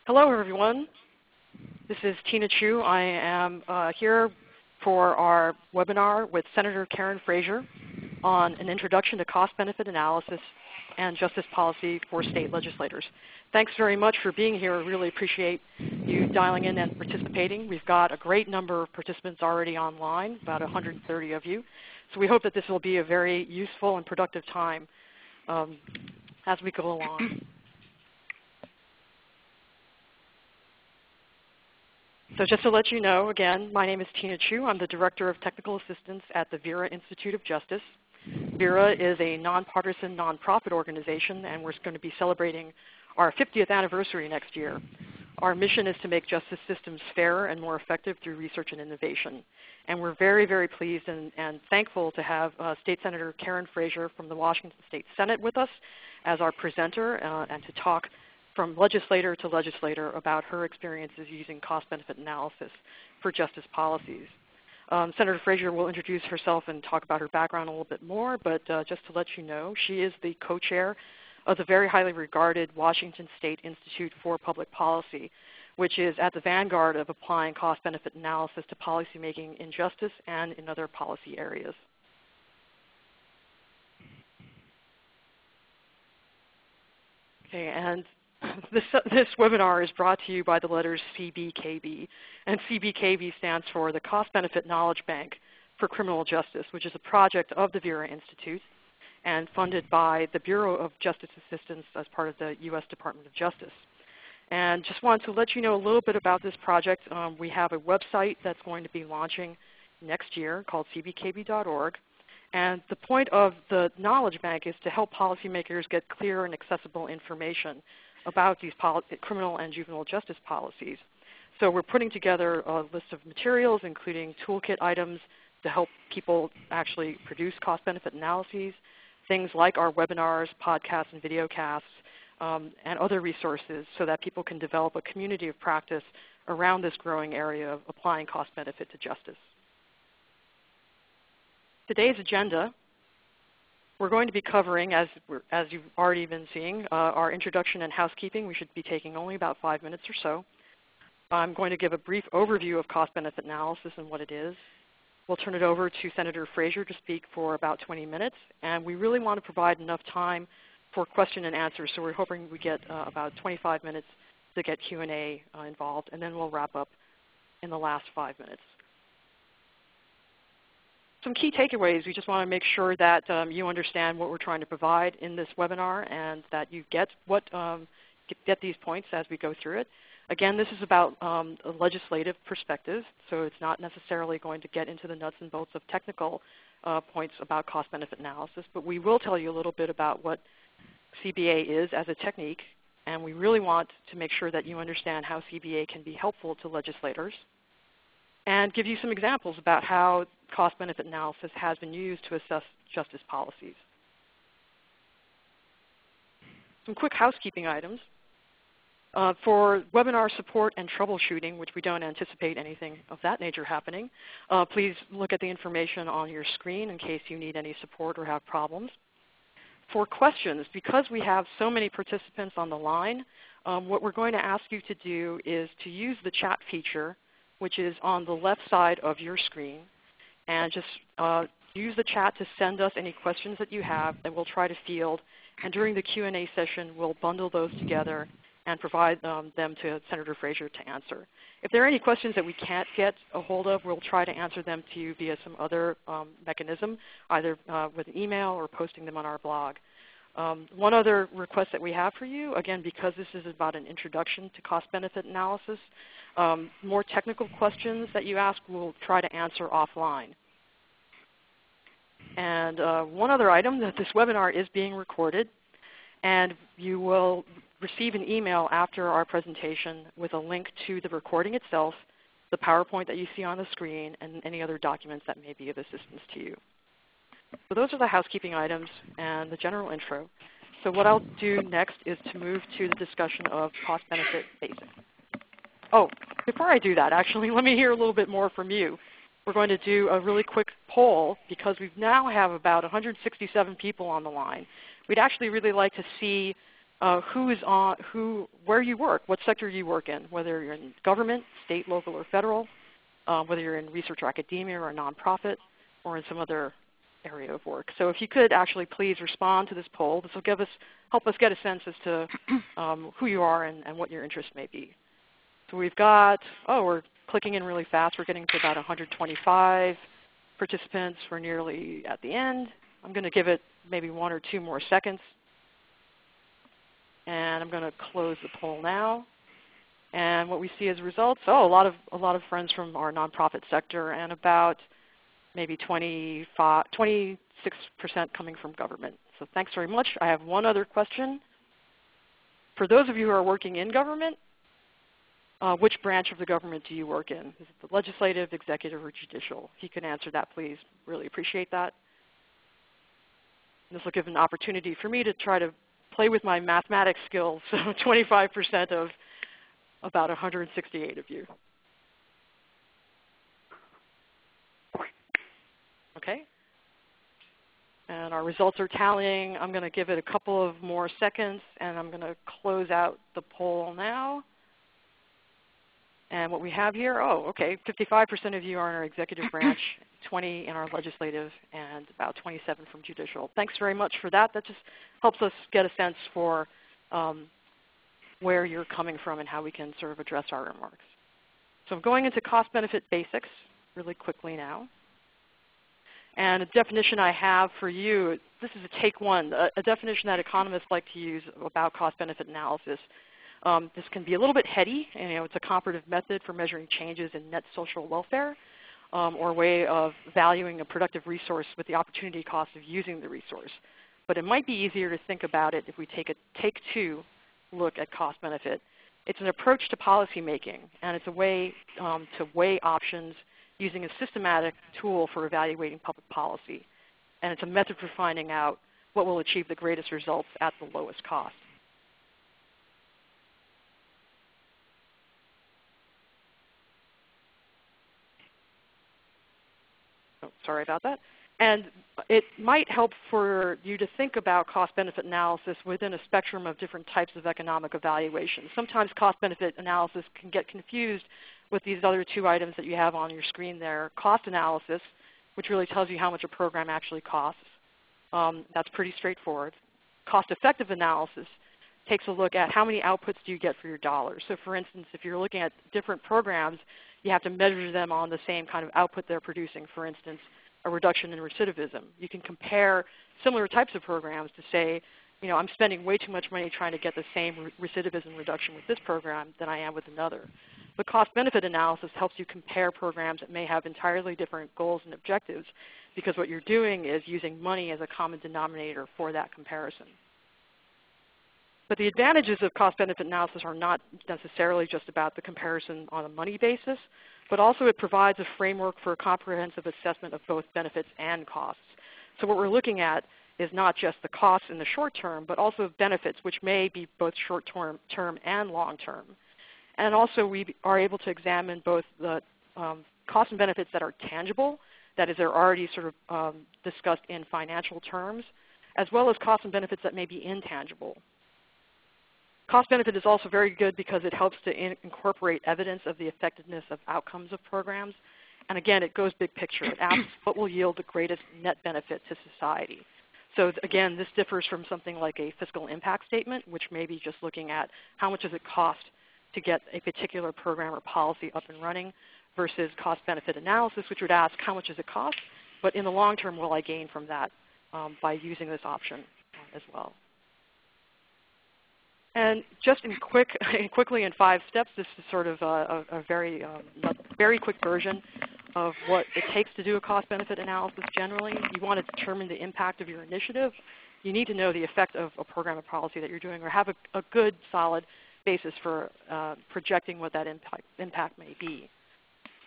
Hello, everyone. This is Tina Chiu. I am here for our webinar with Senator Karen Fraser on an introduction to cost-benefit analysis and justice policy for state legislators. Thanks very much for being here. I really appreciate you dialing in and participating. We've got a great number of participants already online, about 130 of you. So we hope that this will be a very useful and productive time as we go along. So just to let you know, again, my name is Tina Chiu. I'm the Director of Technical Assistance at the Vera Institute of Justice. Vera is a nonpartisan nonprofit organization, and we're going to be celebrating our 50th anniversary next year. Our mission is to make justice systems fairer and more effective through research and innovation. And we're very, very pleased and thankful to have State Senator Karen Fraser from the Washington State Senate with us as our presenter and to talk from legislator to legislator about her experiences using cost-benefit analysis for justice policies. Senator Fraser will introduce herself and talk about her background a little bit more, but just to let you know, she is the co-chair of the very highly regarded Washington State Institute for Public Policy, which is at the vanguard of applying cost-benefit analysis to policymaking in justice and in other policy areas. Okay, and this webinar is brought to you by the letters CBKB, and CBKB stands for the Cost-Benefit Knowledge Bank for Criminal Justice, which is a project of the Vera Institute and funded by the Bureau of Justice Assistance as part of the U.S. Department of Justice. And just wanted to let you know a little bit about this project. We have a website that's going to be launching next year called cbkb.org. And the point of the Knowledge Bank is to help policymakers get clear and accessible information about these criminal and juvenile justice policies. So we're putting together a list of materials, including toolkit items to help people actually produce cost-benefit analyses, things like our webinars, podcasts, and videocasts, and other resources so that people can develop a community of practice around this growing area of applying cost-benefit to justice. Today's agenda, we're going to be covering, as you've already been seeing, our introduction and housekeeping. We should be taking only about 5 minutes or so. I'm going to give a brief overview of cost-benefit analysis and what it is. We'll turn it over to Senator Fraser to speak for about 20 minutes. And we really want to provide enough time for question and answer. So we're hoping we get about 25 minutes to get Q&A involved. And then we'll wrap up in the last 5 minutes. Some key takeaways. We just want to make sure that you understand what we're trying to provide in this webinar and that you get these points as we go through it. Again, this is about a legislative perspective, so it's not necessarily going to get into the nuts and bolts of technical points about cost-benefit analysis, but we will tell you a little bit about what CBA is as a technique, and we really want to make sure that you understand how CBA can be helpful to legislators, and give you some examples about how cost-benefit analysis has been used to assess justice policies. Some quick housekeeping items. For webinar support and troubleshooting, which we don't anticipate anything of that nature happening, please look at the information on your screen in case you need any support or have problems. For questions, because we have so many participants on the line, what we're going to ask you to do is to use the chat feature, which is on the left side of your screen, and just use the chat to send us any questions that you have that we'll try to field. And during the Q&A session, we'll bundle those together and provide them to Senator Fraser to answer. If there are any questions that we can't get a hold of, we'll try to answer them to you via some other mechanism, either with an email or posting them on our blog. One other request that we have for you, again, because this is about an introduction to cost-benefit analysis, more technical questions that you ask, we'll try to answer offline. And one other item, that this webinar is being recorded, and you will receive an email after our presentation with a link to the recording itself, the PowerPoint that you see on the screen, and any other documents that may be of assistance to you. So those are the housekeeping items and the general intro. So what I'll do next is to move to the discussion of cost-benefit basics. Oh, before I do that, actually, let me hear a little bit more from you. We're going to do a really quick poll because we now have about 167 people on the line. We'd actually really like to see where you work, what sector you work in, whether you're in government, state, local, or federal, whether you're in research or academia or a nonprofit, or in some other area of work. So if you could actually please respond to this poll, this will help us get a sense as to who you are and what your interest may be. So we've got, we're clicking in really fast. We're getting to about 125 participants. We're nearly at the end. I'm going to give it maybe 1 or 2 more seconds. And I'm going to close the poll now. And what we see as results, a lot of friends from our nonprofit sector, and about maybe 26% coming from government. So thanks very much. I have one other question. For those of you who are working in government, which branch of the government do you work in? Is it the legislative, executive, or judicial? If you can answer that, please. Really appreciate that. This will give an opportunity for me to try to play with my mathematics skills. So 25% of about 168 of you. Okay. And our results are tallying. I'm going to give it a couple of more seconds, and I'm going to close out the poll now. And what we have here, 55% of you are in our executive branch, 20 in our legislative, and about 27 from judicial. Thanks very much for that. That just helps us get a sense for where you're coming from and how we can sort of address our remarks. So I'm going into cost-benefit basics really quickly now. And a definition I have for you, this is a take one, a definition that economists like to use about cost-benefit analysis. This can be a little bit heady. It's a comparative method for measuring changes in net social welfare, or a way of valuing a productive resource with the opportunity cost of using the resource. But it might be easier to think about it if we take a take two look at cost-benefit. It's an approach to policy making, and it's a way to weigh options using a systematic tool for evaluating public policy. And it's a method for finding out what will achieve the greatest results at the lowest cost. Sorry about that. And it might help for you to think about cost-benefit analysis within a spectrum of different types of economic evaluations. Sometimes cost-benefit analysis can get confused with these other 2 items that you have on your screen there. Cost analysis, which really tells you how much a program actually costs. That's pretty straightforward. Cost-effective analysis takes a look at how many outputs do you get for your dollars. So for instance, if you're looking at different programs, you have to measure them on the same kind of output they're producing. For instance, a reduction in recidivism. You can compare similar types of programs to say, I'm spending way too much money trying to get the same recidivism reduction with this program than I am with another. But cost-benefit analysis helps you compare programs that may have entirely different goals and objectives, because what you're doing is using money as a common denominator for that comparison. But the advantages of cost-benefit analysis are not necessarily just about the comparison on a money basis, but also it provides a framework for a comprehensive assessment of both benefits and costs. So what we're looking at is not just the costs in the short term, but also benefits, which may be both short-term and long-term. And also we are able to examine both the costs and benefits that are tangible, that is, they're already sort of discussed in financial terms, as well as costs and benefits that may be intangible. Cost benefit is also very good because it helps to incorporate evidence of the effectiveness of outcomes of programs. And again, it goes big picture. It asks what will yield the greatest net benefit to society. So again, this differs from something like a fiscal impact statement, which may be just looking at how much does it cost to get a particular program or policy up and running, versus cost benefit analysis, which would ask how much does it cost, but in the long term will I gain from that by using this option as well. And just quickly in 5 steps, this is sort of a very quick version of what it takes to do a cost-benefit analysis generally. You want to determine the impact of your initiative. You need to know the effect of a program or policy that you're doing, or have a good, solid basis for projecting what that impact may be.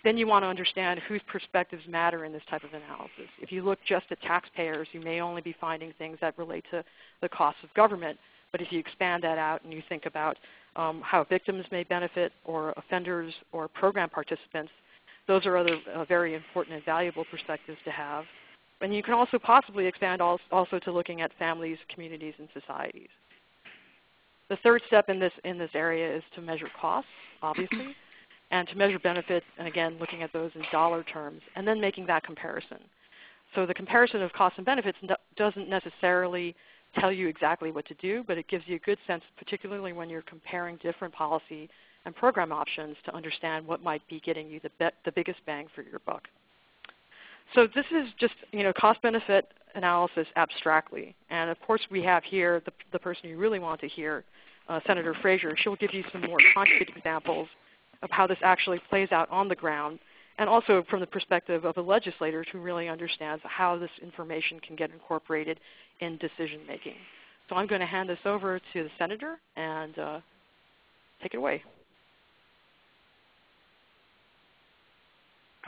Then you want to understand whose perspectives matter in this type of analysis. If you look just at taxpayers, you may only be finding things that relate to the costs of government. But if you expand that out and you think about how victims may benefit, or offenders, or program participants, those are other very important and valuable perspectives to have. And you can also possibly expand also to looking at families, communities, and societies. The third step in this area is to measure costs, obviously, and to measure benefits, and again, looking at those in dollar terms, and then making that comparison. So the comparison of costs and benefits doesn't necessarily tell you exactly what to do, but it gives you a good sense, particularly when you're comparing different policy and program options, to understand what might be getting you the biggest bang for your buck. So this is just cost-benefit analysis abstractly. And of course we have here the person you really want to hear, Senator Fraser. She'll give you some more concrete examples of how this actually plays out on the ground, and also from the perspective of a legislator who really understands how this information can get incorporated in decision making. So I'm going to hand this over to the Senator and take it away.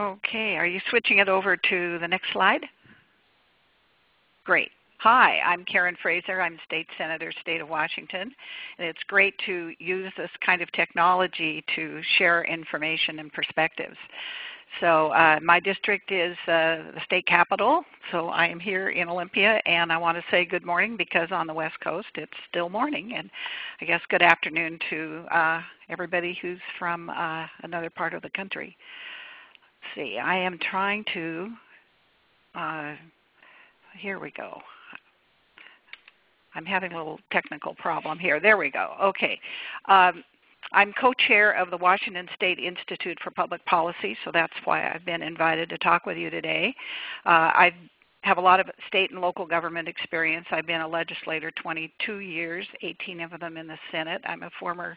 Okay, are you switching it over to the next slide? Great. Hi, I'm Karen Fraser. I'm State Senator, State of Washington. And it's great to use this kind of technology to share information and perspectives. So my district is the state capital, so I am here in Olympia, and I want to say good morning because on the West Coast it's still morning, and I guess good afternoon to everybody who's from another part of the country. Let's see, I am trying to, here we go. I'm having a little technical problem here. There we go. Okay. I'm co-chair of the Washington State Institute for Public Policy, so that's why I've been invited to talk with you today. I have a lot of state and local government experience. I've been a legislator 22 years, 18 of them in the Senate. I'm a former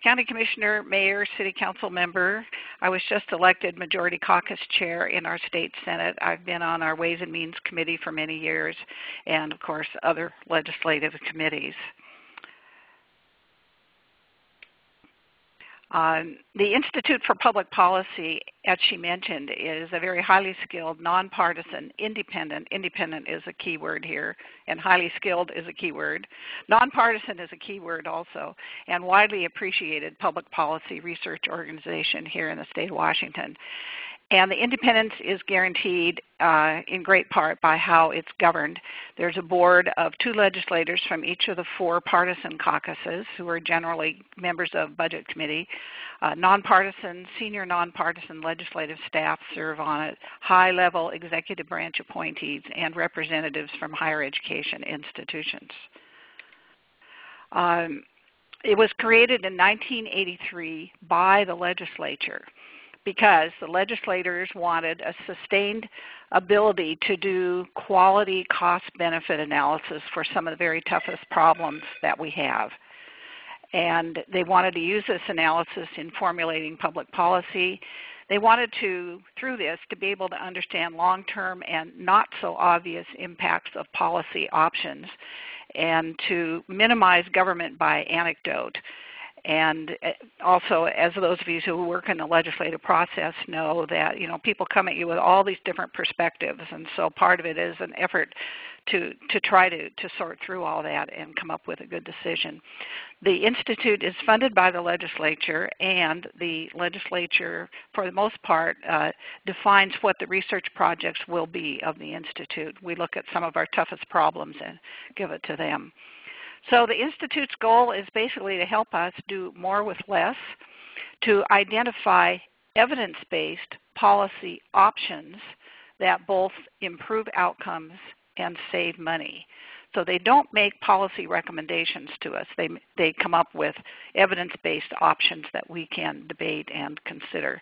county commissioner, mayor, city council member. I was just elected majority caucus chair in our state Senate. I've been on our Ways and Means Committee for many years, and of course other legislative committees. The Institute for Public Policy, as she mentioned, is a very highly skilled, nonpartisan, independent is a key word here, and highly skilled is a key word. Nonpartisan is a key word also, and widely appreciated public policy research organization here in the state of Washington. And the independence is guaranteed in great part by how it's governed. There's a board of 2 legislators from each of the 4 partisan caucuses who are generally members of Budget Committee. Nonpartisan, senior nonpartisan legislative staff serve on it, high-level executive branch appointees, and representatives from higher education institutions. It was created in 1983 by the legislature, because the legislators wanted a sustained ability to do quality cost-benefit analysis for some of the very toughest problems that we have. And they wanted to use this analysis in formulating public policy. They wanted to, through this, to be able to understand long-term and not so obvious impacts of policy options, and to minimize government by anecdote. And also, as those of you who work in the legislative process know, that people come at you with all these different perspectives, and so part of it is an effort to try to sort through all that and come up with a good decision. The Institute is funded by the legislature, and the legislature, for the most part, defines what the research projects will be of the Institute. We look at some of our toughest problems and give it to them. So the Institute's goal is basically to help us do more with less, to identify evidence-based policy options that both improve outcomes and save money. So they don't make policy recommendations to us. They come up with evidence-based options that we can debate and consider.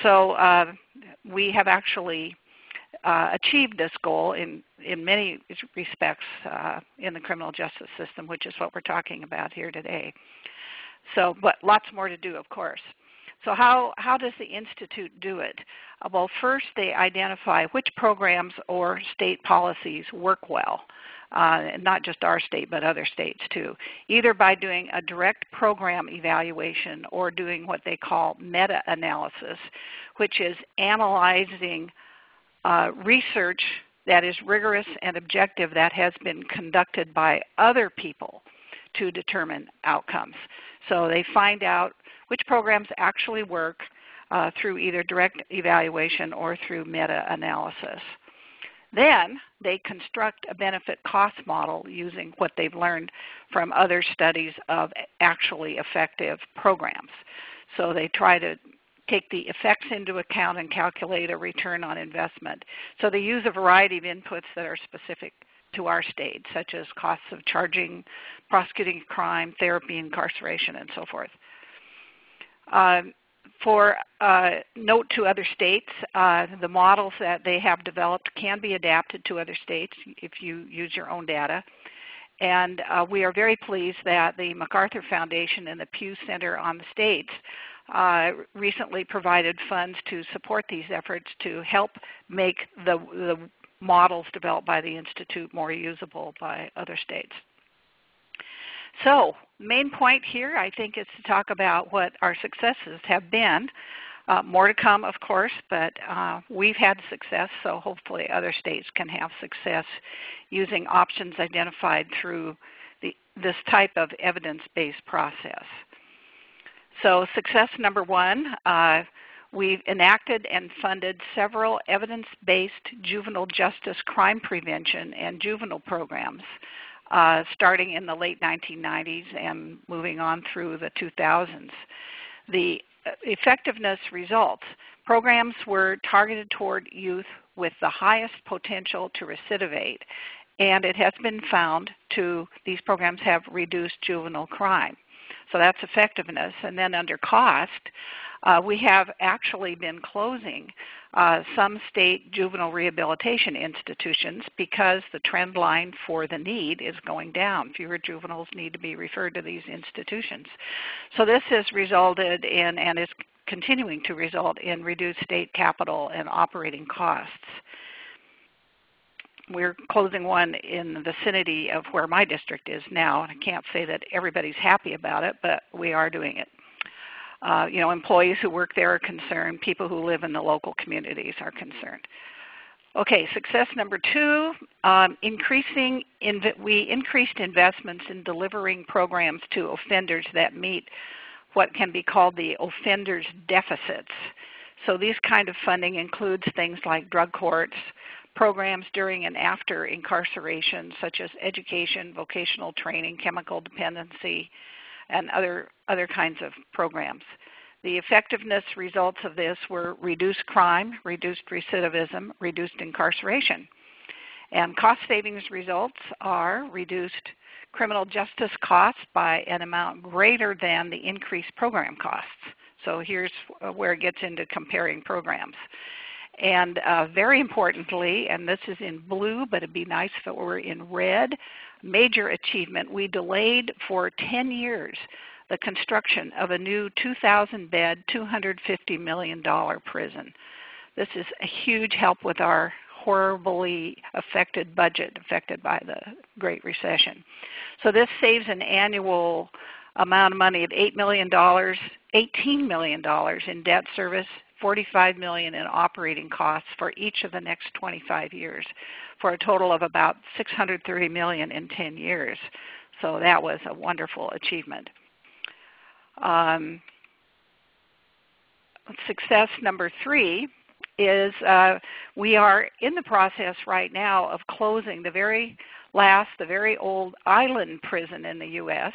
So we have actually achieved this goal in many respects in the criminal justice system, which is what we're talking about here today. So, but lots more to do, of course. So how does the Institute do it? Well, first they identify which programs or state policies work well, not just our state but other states too, either by doing a direct program evaluation or doing what they call meta-analysis, which is analyzing research that is rigorous and objective that has been conducted by other people to determine outcomes. So they find out which programs actually work through either direct evaluation or through meta-analysis. Then they construct a benefit cost model using what they've learned from other studies of actually effective programs. So they try to take the effects into account and calculate a return on investment. So they use a variety of inputs that are specific to our state, such as costs of charging, prosecuting crime, therapy, incarceration, and so forth. For note to other states, the models that they have developed can be adapted to other states if you use your own data. And we are very pleased that the MacArthur Foundation and the Pew Center on the States recently provided funds to support these efforts to help make the models developed by the Institute more usable by other states. So, main point here, I think, is to talk about what our successes have been. More to come, of course, but we've had success, so hopefully other states can have success using options identified through this type of evidence-based process. So success number one, we've enacted and funded several evidence-based juvenile justice crime prevention and juvenile programs starting in the late 1990s and moving on through the 2000s. The effectiveness results, programs were targeted toward youth with the highest potential to recidivate, and it has been found these programs have reduced juvenile crime. So that's effectiveness. And then under cost, we have actually been closing some state juvenile rehabilitation institutions because the trend line for the need is going down. Fewer juveniles need to be referred to these institutions. So this has resulted in, and is continuing to result in, reduced state capital and operating costs. We're closing one in the vicinity of where my district is now, and I can't say that everybody's happy about it, but we are doing it. Employees who work there are concerned. People who live in the local communities are concerned. Okay, success number two, we increased investments in delivering programs to offenders that meet what can be called the offenders' deficits. So these kind of funding includes things like drug courts, programs during and after incarceration, such as education, vocational training, chemical dependency, and other kinds of programs. The effectiveness results of this were reduced crime, reduced recidivism, reduced incarceration. And cost savings results are reduced criminal justice costs by an amount greater than the increased program costs. So here's where it gets into comparing programs. And very importantly, and this is in blue, but it'd be nice if it were in red, major achievement, we delayed for 10 years the construction of a new 2,000-bed, $250 million prison. This is a huge help with our horribly affected budget affected by the Great Recession. So this saves an annual amount of money of $18 million in debt service, $45 million in operating costs for each of the next 25 years, for a total of about $630 million in 10 years. So that was a wonderful achievement. Success number three is we are in the process right now of closing the very old island prison in the U.S.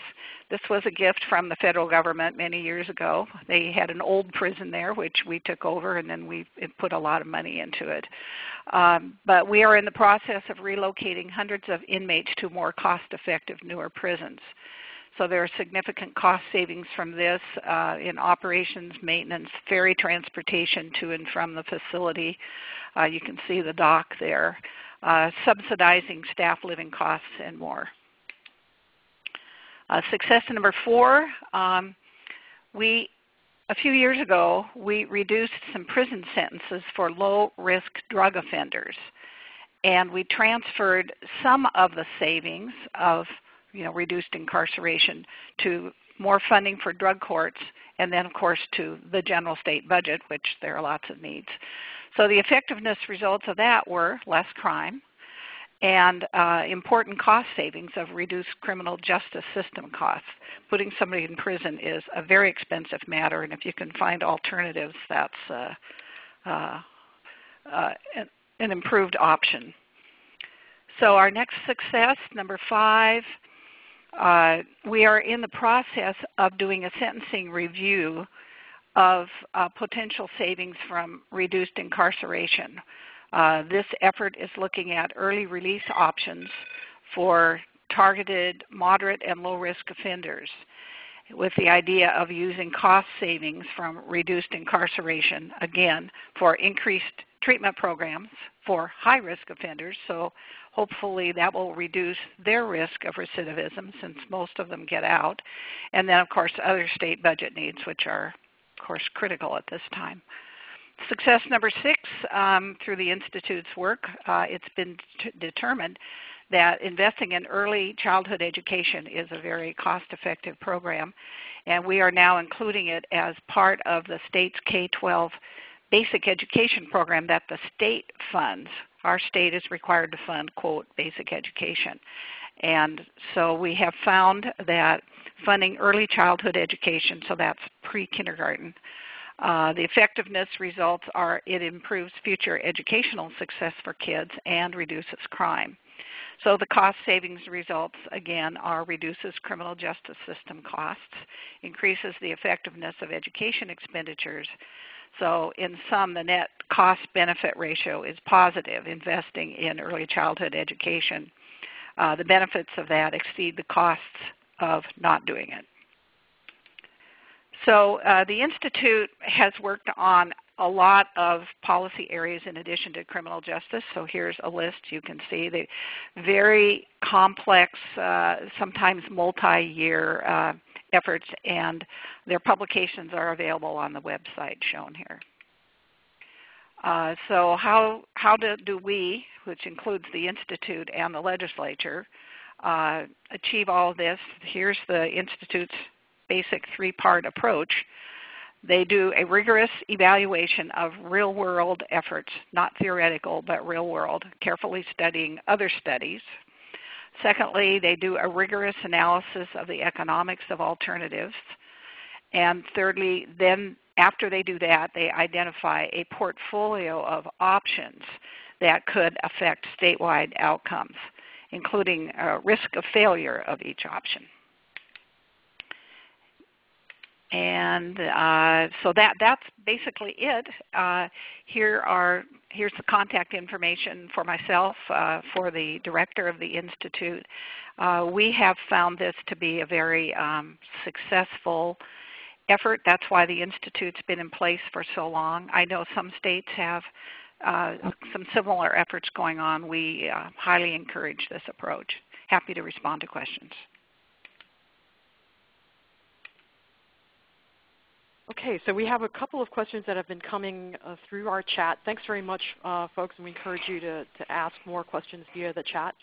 This was a gift from the federal government many years ago. They had an old prison there, which we took over, and then we put a lot of money into it. But we are in the process of relocating hundreds of inmates to more cost-effective, newer prisons. So there are significant cost savings from this in operations, maintenance, ferry transportation to and from the facility. You can see the dock there. Subsidizing staff living costs and more. Success number four, a few years ago, we reduced some prison sentences for low-risk drug offenders, and we transferred some of the savings of reduced incarceration to more funding for drug courts, and then, of course, to the general state budget, which there are lots of needs. So the effectiveness results of that were less crime and important cost savings of reduced criminal justice system costs. Putting somebody in prison is a very expensive matter, and if you can find alternatives, that's an improved option. So our next success, number 5, we are in the process of doing a sentencing review of potential savings from reduced incarceration. This effort is looking at early release options for targeted moderate and low-risk offenders, with the idea of using cost savings from reduced incarceration, again, for increased treatment programs for high-risk offenders. So hopefully that will reduce their risk of recidivism since most of them get out. And then, of course, other state budget needs, which are, of course, critical at this time. Success number 6, through the Institute's work, it's been determined that investing in early childhood education is a very cost-effective program, and we are now including it as part of the state's K-12 basic education program that the state funds. Our state is required to fund, quote, basic education. And so we have found that funding early childhood education, so that's pre-kindergarten, the effectiveness results are it improves future educational success for kids and reduces crime. So the cost savings results, again, are reduces criminal justice system costs, increases the effectiveness of education expenditures. So in sum, the net cost-benefit ratio is positive, investing in early childhood education. The benefits of that exceed the costs of not doing it. So the Institute has worked on a lot of policy areas in addition to criminal justice. So here's a list. You can see the very complex, sometimes multi-year efforts, and their publications are available on the website shown here. So how do we, which includes the Institute and the legislature, achieve all of this? Here's the Institute's basic 3-part approach. They do a rigorous evaluation of real-world efforts, not theoretical, but real-world, carefully studying other studies. Secondly, they do a rigorous analysis of the economics of alternatives. And thirdly, then after they do that, they identify a portfolio of options that could affect statewide outcomes, including risk of failure of each option. And so that's basically it. Here's the contact information for myself, for the director of the Institute. We have found this to be a very successful effort. That's why the Institute's been in place for so long. I know some states have some similar efforts going on. We highly encourage this approach. Happy to respond to questions. Okay, so we have a couple of questions that have been coming through our chat. Thanks very much, folks, and we encourage you to ask more questions via the chat.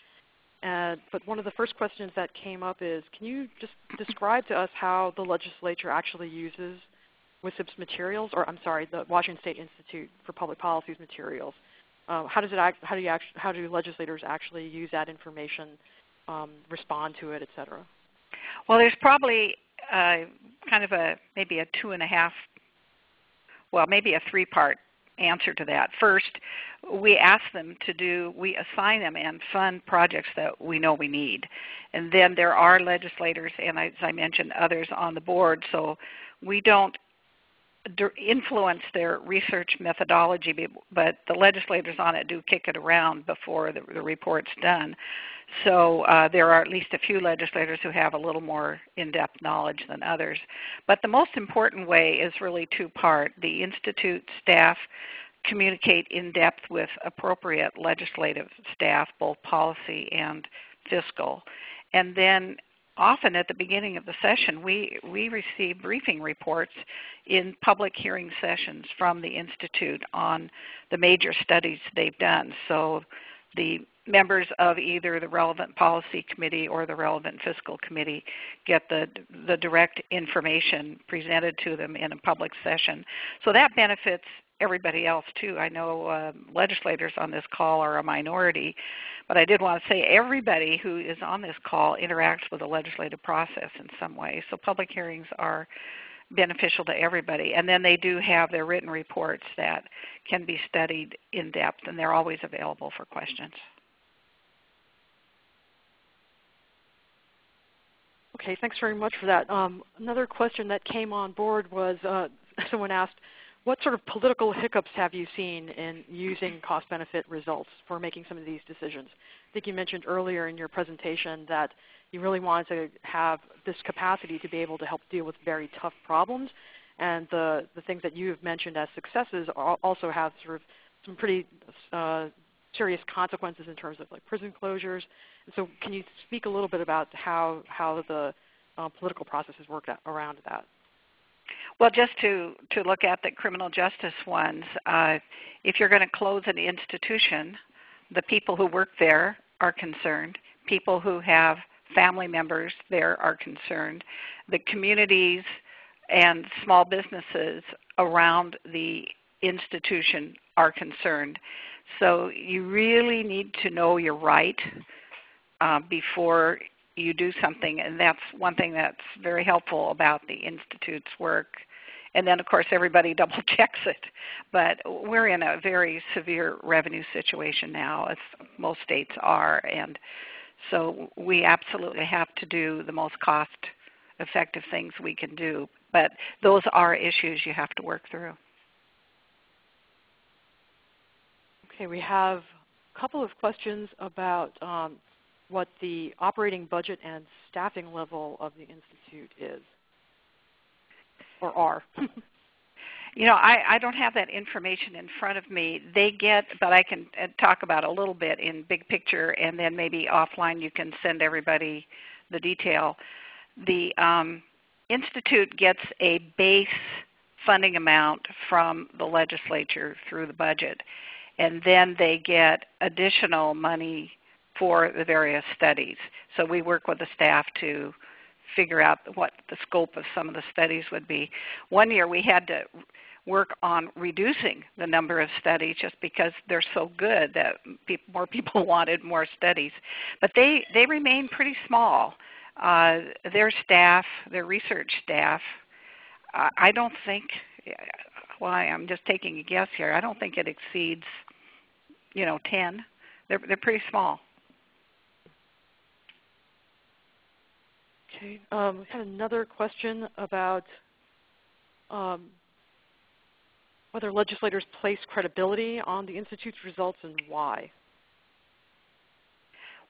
But one of the first questions that came up is, can you just describe to us how the legislature actually uses WISIP's materials, or I'm sorry, the Washington State Institute for Public Policy's materials? How do legislators actually use that information, respond to it, et cetera? Well, there's probably kind of maybe a 2.5, well, maybe a 3-part answer to that. First, we assign them and fund projects that we know we need. And then there are legislators, and as I mentioned, others on the board, so we don't influence their research methodology, but the legislators on it do kick it around before the report's done. So there are at least a few legislators who have a little more in-depth knowledge than others. But the most important way is really 2-part. The Institute staff communicate in depth with appropriate legislative staff, both policy and fiscal. And then often at the beginning of the session, we receive briefing reports in public hearing sessions from the Institute on the major studies they've done. So the members of either the relevant policy committee or the relevant fiscal committee get the direct information presented to them in a public session. So that benefits everybody else too. I know legislators on this call are a minority, but I did want to say everybody who is on this call interacts with the legislative process in some way. So public hearings are beneficial to everybody. And then they do have their written reports that can be studied in depth, and they're always available for questions. Okay, thanks very much for that. Another question that came on board was someone asked, what sort of political hiccups have you seen in using cost-benefit results for making some of these decisions? I think you mentioned earlier in your presentation that you really wanted to have this capacity to be able to help deal with very tough problems, and the things that you have mentioned as successes also have sort of some pretty serious consequences in terms of like prison closures. And so can you speak a little bit about how the political processes work around that? Well, just to look at the criminal justice ones, if you're going to close an institution, the people who work there are concerned. People who have family members there are concerned. The communities and small businesses around the institution are concerned. So you really need to know your right before you do something, and that's one thing that's very helpful about the Institute's work. And then, of course, everybody double checks it. But we're in a very severe revenue situation now, as most states are, and so we absolutely have to do the most cost-effective things we can do. But those are issues you have to work through. Okay, we have a couple of questions about what the operating budget and staffing level of the Institute is, or are. You know, I don't have that information in front of me. They get, but I can talk about a little bit in big picture, and then maybe offline you can send everybody the detail. The Institute gets a base funding amount from the legislature through the budget, and then they get additional money for the various studies. So we work with the staff to figure out what the scope of some of the studies would be. One year we had to work on reducing the number of studies just because they're so good that more people wanted more studies. But they remain pretty small. Their staff, their research staff, I don't think, well, I'm just taking a guess here, I don't think it exceeds, 10. They're pretty small. Okay, we had another question about whether legislators place credibility on the Institute's results and why.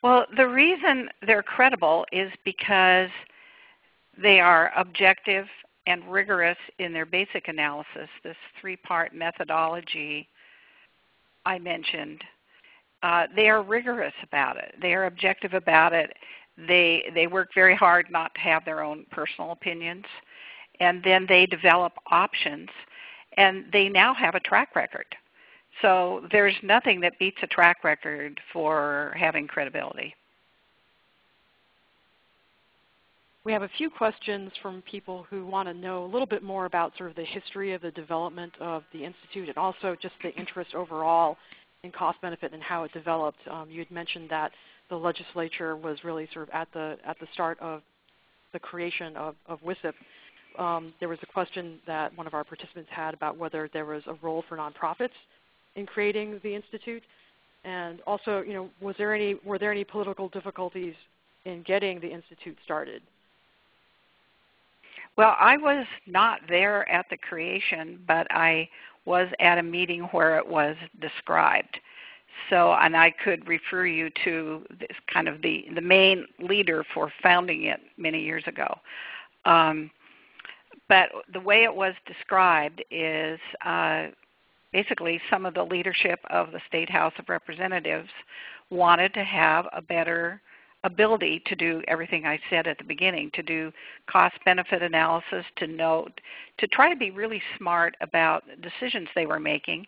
Well, the reason they're credible is because they are objective and rigorous in their basic analysis, this three-part methodology I mentioned. They are rigorous about it. They are objective about it. They work very hard not to have their own personal opinions, and then they develop options, and they now have a track record. So there's nothing that beats a track record for having credibility. We have a few questions from people who want to know a little bit more about sort of the history of the development of the Institute and also just the interest overall in cost benefit and how it developed. You had mentioned that the legislature was really sort of at the start of the creation of WISIP. There was a question that one of our participants had about whether there was a role for nonprofits in creating the Institute, and also, were there any political difficulties in getting the Institute started? Well, I was not there at the creation, but I was at a meeting where it was described. So, and I could refer you to this kind of the main leader for founding it many years ago. But the way it was described is basically some of the leadership of the State House of Representatives wanted to have a better ability to do everything I said at the beginning, to do cost-benefit analysis, to try to be really smart about decisions they were making.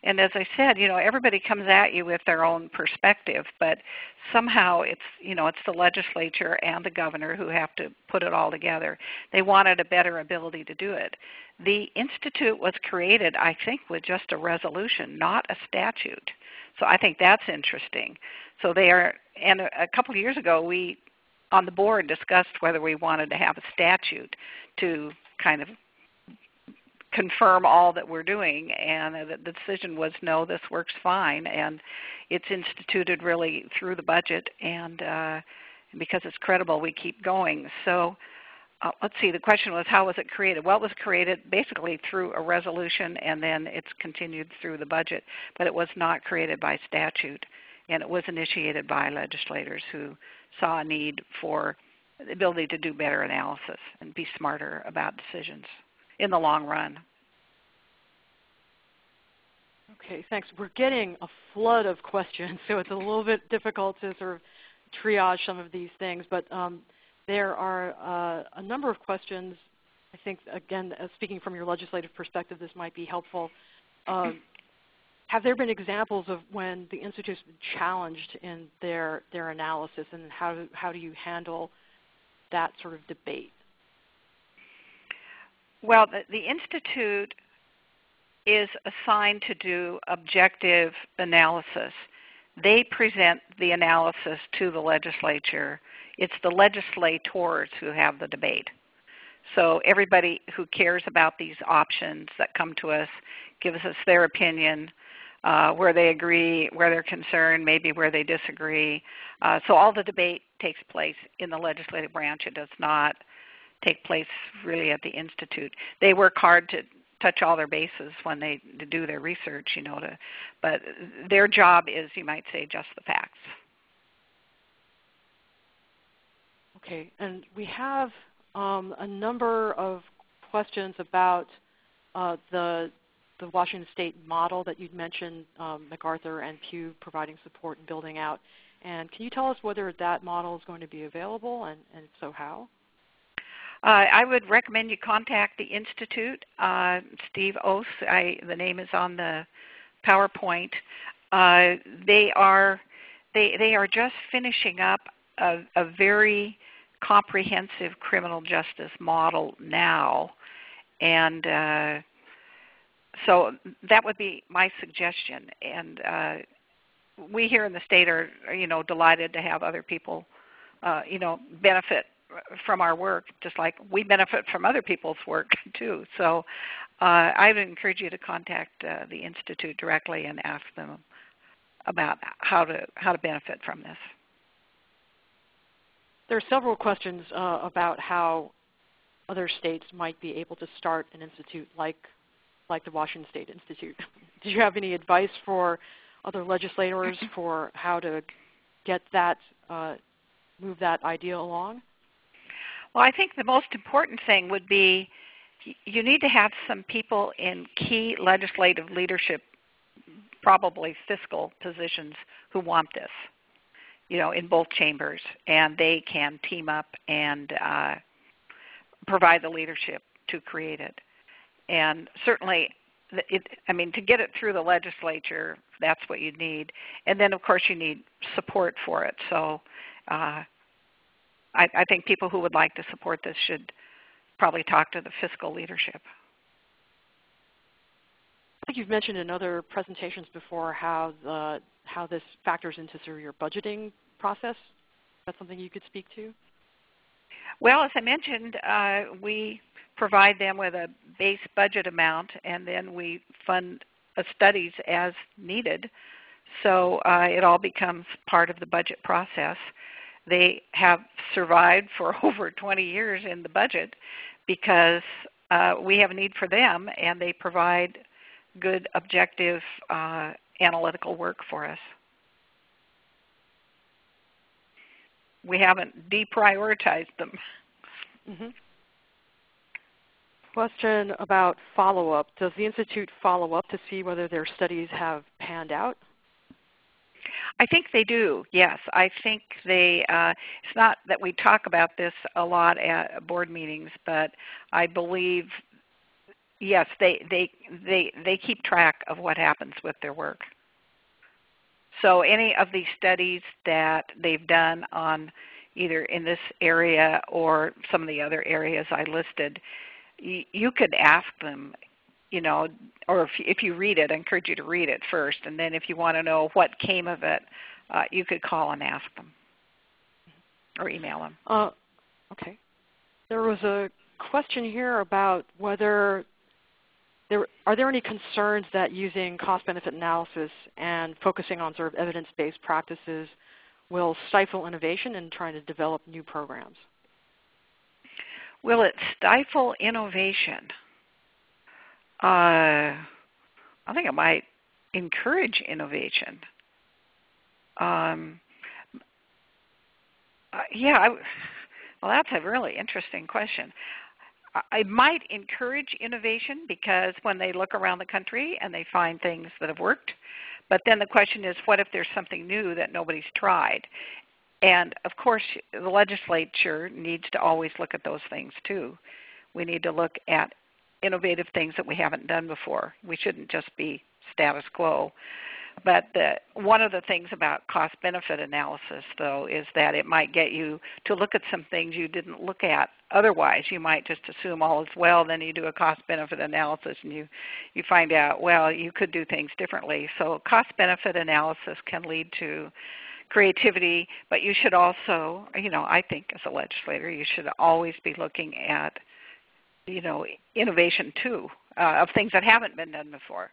And as I said, everybody comes at you with their own perspective, but somehow it's the legislature and the governor who have to put it all together. They wanted a better ability to do it. The Institute was created, I think, with just a resolution, not a statute. So I think that's interesting. So and a couple of years ago, we, on the board, discussed whether we wanted to have a statute to kind of confirm all that we're doing, and the decision was no, this works fine, and it's instituted really through the budget, and And because it's credible, we keep going. So let's see, the question was, how was it created? Well, it was created basically through a resolution, and then it's continued through the budget, but it was not created by statute, and it was initiated by legislators who saw a need for the ability to do better analysis and be smarter about decisions in the long run. Okay, thanks. We're getting a flood of questions, so it's a little bit difficult to sort of triage some of these things, but there are a number of questions. I think, again, speaking from your legislative perspective, this might be helpful. Have there been examples of when the Institute's been challenged in their analysis, and how do you handle that sort of debate? Well, the Institute is assigned to do objective analysis. They present the analysis to the legislature. It's the legislators who have the debate. So everybody who cares about these options that come to us gives us their opinion, where they agree, where they're concerned, maybe where they disagree. So all the debate takes place in the legislative branch. It does not take place really at the Institute. They work hard to touch all their bases when they do their research, but their job is, you might say, just the facts. Okay, and we have a number of questions about the Washington State model that you'd mentioned, MacArthur and Chiu providing support and building out. And can you tell us whether that model is going to be available, and if so, how? I would recommend you contact the Institute. Steve Oss, the name is on the PowerPoint. They are just finishing up a very comprehensive criminal justice model now, and so that would be my suggestion. And we here in the state are, delighted to have other people, benefit from our work, just like we benefit from other people's work too. So I would encourage you to contact the Institute directly and ask them about how to benefit from this. There are several questions about how other states might be able to start an institute like the Washington State Institute. Did you have any advice for other legislators for how to get that, move that idea along? Well, I think the most important thing would be you need to have some people in key legislative leadership, probably fiscal positions, who want this, in both chambers, and they can team up and provide the leadership to create it. And certainly, to get it through the legislature, that's what you need. And then, of course, you need support for it. So I think people who would like to support this should probably talk to the fiscal leadership. I think you've mentioned in other presentations before how this factors into sort of your budgeting process. Is that something you could speak to? Well, as I mentioned, we provide them with a base budget amount, and then we fund studies as needed. So it all becomes part of the budget process. They have survived for over 20 years in the budget because we have a need for them, and they provide good, objective, analytical work for us. We haven't deprioritized them. Mm-hmm. Question about follow-up. Does the Institute follow up to see whether their studies have panned out? I think they do, yes. I think they, it's not that we talk about this a lot at board meetings, but I believe, yes, they keep track of what happens with their work. So any of these studies that they've done on either in this area or some of the other areas I listed, you could ask them, or if you read it, I encourage you to read it first, and then if you want to know what came of it, you could call and ask them or email them. Okay. There was a question here about whether are there any concerns that using cost-benefit analysis and focusing on sort of evidence-based practices will stifle innovation in trying to develop new programs? Will it stifle innovation? I think it might encourage innovation. Well, that's a really interesting question. I might encourage innovation because when they look around the country and they find things that have worked, but then the question is, what if there's something new that nobody's tried? And of course, the legislature needs to always look at those things too. We need to look at innovative things that we haven't done before. We shouldn't just be status quo. But one of the things about cost-benefit analysis, though, is that it might get you to look at some things you didn't look at otherwise. You might just assume all is well, then you do a cost-benefit analysis and you find out, well, you could do things differently. So cost-benefit analysis can lead to creativity, but you should also, I think as a legislator, you should always be looking at, innovation too, of things that haven't been done before.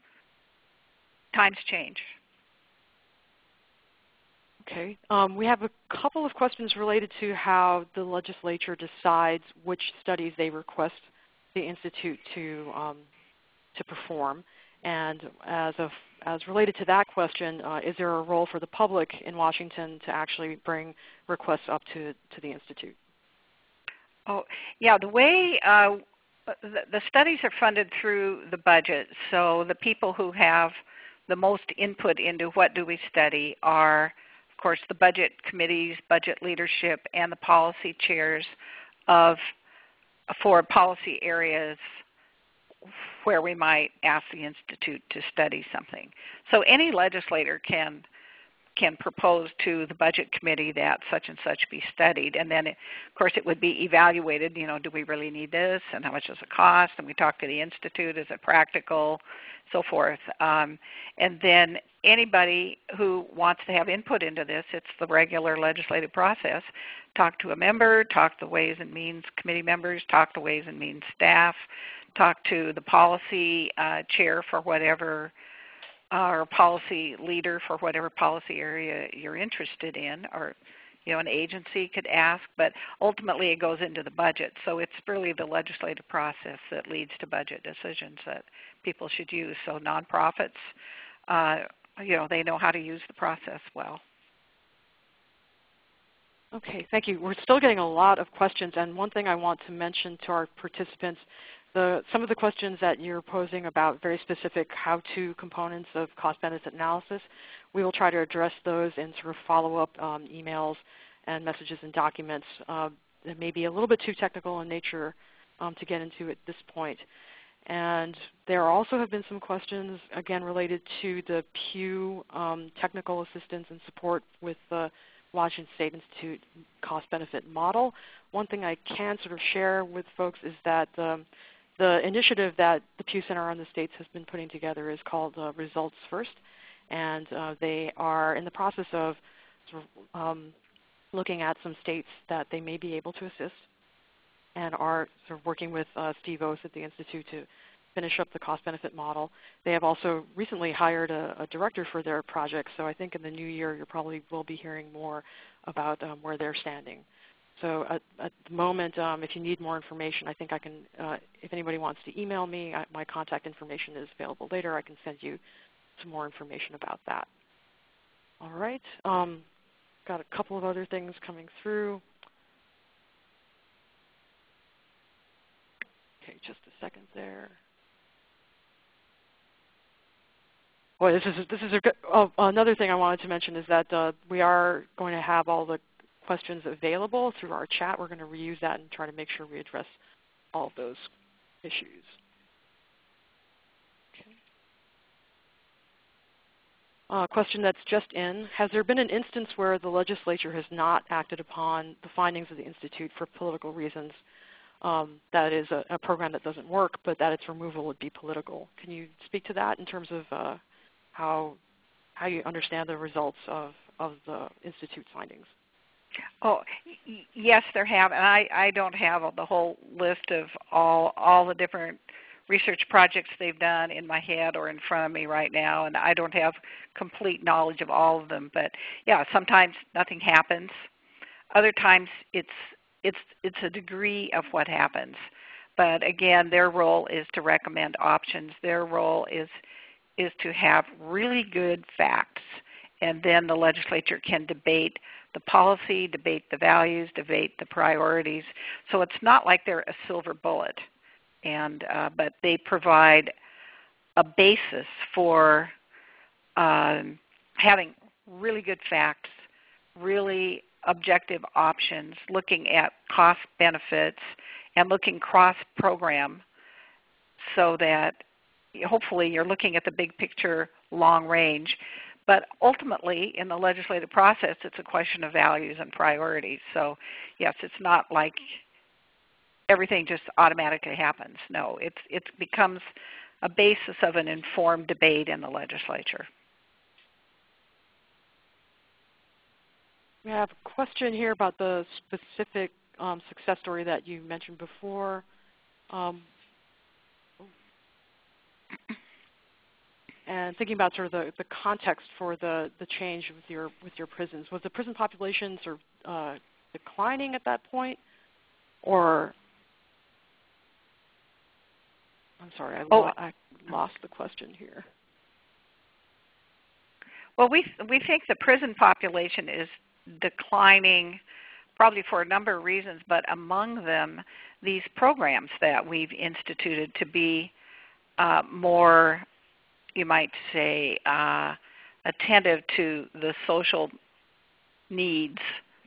Times change. Okay. We have a couple of questions related to how the legislature decides which studies they request the Institute to perform. And as related to that question, is there a role for the public in Washington to actually bring requests up to the Institute? Oh, yeah. The way the studies are funded through the budget, so the people who have the most input into what do we study are, of course, the budget committees, budget leadership, and the policy chairs for policy areas where we might ask the Institute to study something. So any legislator can propose to the budget committee that such and such be studied, and then of course it would be evaluated, do we really need this, and how much does it cost, and we talk to the Institute, is it practical, so forth. And then anybody who wants to have input into this, it's the regular legislative process. Talk to a member, talk to Ways and Means committee members, talk to Ways and Means staff, talk to the policy chair for whatever, or policy leader for whatever policy area you're interested in, or an agency could ask, but ultimately it goes into the budget. So it's really the legislative process that leads to budget decisions that people should use. So nonprofits, they know how to use the process well. Okay, thank you. We're still getting a lot of questions, and one thing I want to mention to our participants, some of the questions that you're posing about very specific how-to components of cost-benefit analysis, we will try to address those in sort of follow-up emails and messages and documents that may be a little bit too technical in nature to get into at this point. And there also have been some questions, again, related to the Pew technical assistance and support with the Washington State Institute cost-benefit model. One thing I can sort of share with folks is that the initiative that the Pew Center on the States has been putting together is called Results First, and they are in the process of sort of, looking at some states that they may be able to assist, and are sort of working with Steve Oates at the Institute to finish up the cost-benefit model. They have also recently hired a director for their project, so I think in the new year you probably will be hearing more about where they're standing. So at the moment, if you need more information, I think I can, if anybody wants to email me, my contact information is available later. I can send you some more information about that. All right. Got a couple of other things coming through. Okay, just a second there. Boy, this is another thing I wanted to mention is that we are going to have all the questions available through our chat. We're going to reuse that and try to make sure we address all of those issues. Okay. Question that's just in. Has there been an instance where the legislature has not acted upon the findings of the Institute for political reasons? That is a program that doesn't work, but that its removal would be political. Can you speak to that in terms of how you understand the results of the Institute's findings? Oh, yes, there have, and I don't have the whole list of all the different research projects they've done in my head or in front of me right now, and I don't have complete knowledge of all of them. But yeah, sometimes nothing happens. Other times it's a degree of what happens. But again, their role is to recommend options. Their role is to have really good facts, and then the legislature can debate the policy, debate the values, debate the priorities. So it's not like they're a silver bullet, but they provide a basis for having really good facts, really objective options, looking at cost benefits, and looking cross-program, so that hopefully you're looking at the big picture long range. But ultimately, in the legislative process, it's a question of values and priorities. So yes, it's not like everything just automatically happens. No, it becomes a basis of an informed debate in the legislature. We have a question here about the specific success story that you mentioned before. And thinking about sort of the context for the change with your prisons. Was the prison population sort of declining at that point? Or, I'm sorry, I lost the question here. Well, we think the prison population is declining probably for a number of reasons, but among them, these programs that we've instituted to be more, you might say, attentive to the social needs,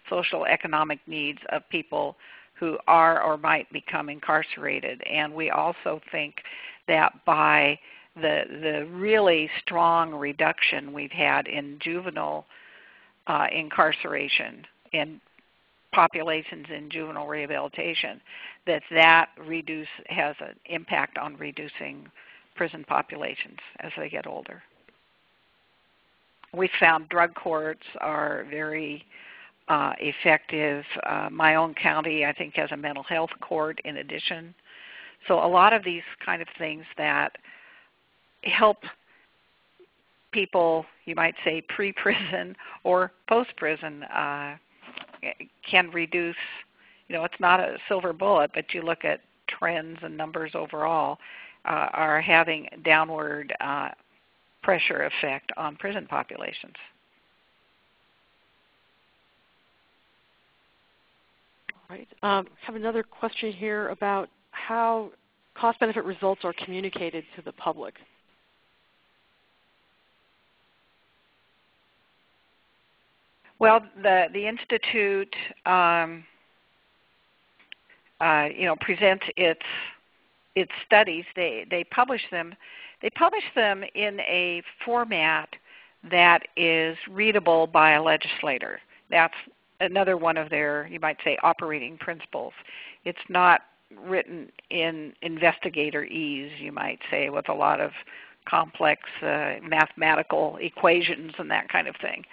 social economic needs of people who are or might become incarcerated. And we also think that by the really strong reduction we've had in juvenile incarceration and populations in juvenile rehabilitation, that has an impact on reducing prison populations as they get older. We found drug courts are very effective. My own county, I think, has a mental health court in addition. So a lot of these kind of things that help people, you might say, pre-prison or post-prison, can reduce, it's not a silver bullet, but you look at trends and numbers overall, are having downward pressure effect on prison populations. All right. I have another question here about how cost-benefit results are communicated to the public. Well, the Institute, presents its studies. They publish them. They publish them in a format that is readable by a legislator. That's another one of their, you might say, operating principles. It's not written in investigator ease, you might say, with a lot of complex mathematical equations and that kind of thing.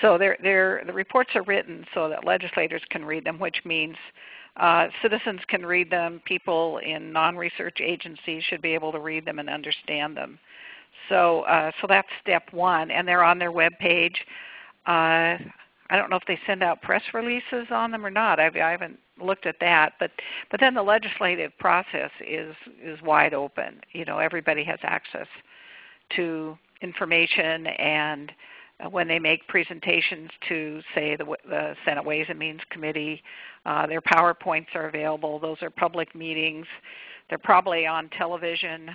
So the reports are written so that legislators can read them, which means citizens can read them. People in non-research agencies should be able to read them and understand them. So that's step one, and they're on their web page. I don't know if they send out press releases on them or not. I haven't looked at that, but then the legislative process is wide open. Everybody has access to information, and when they make presentations to, say, the Senate Ways and Means Committee, their PowerPoints are available. Those are public meetings. They're probably on television.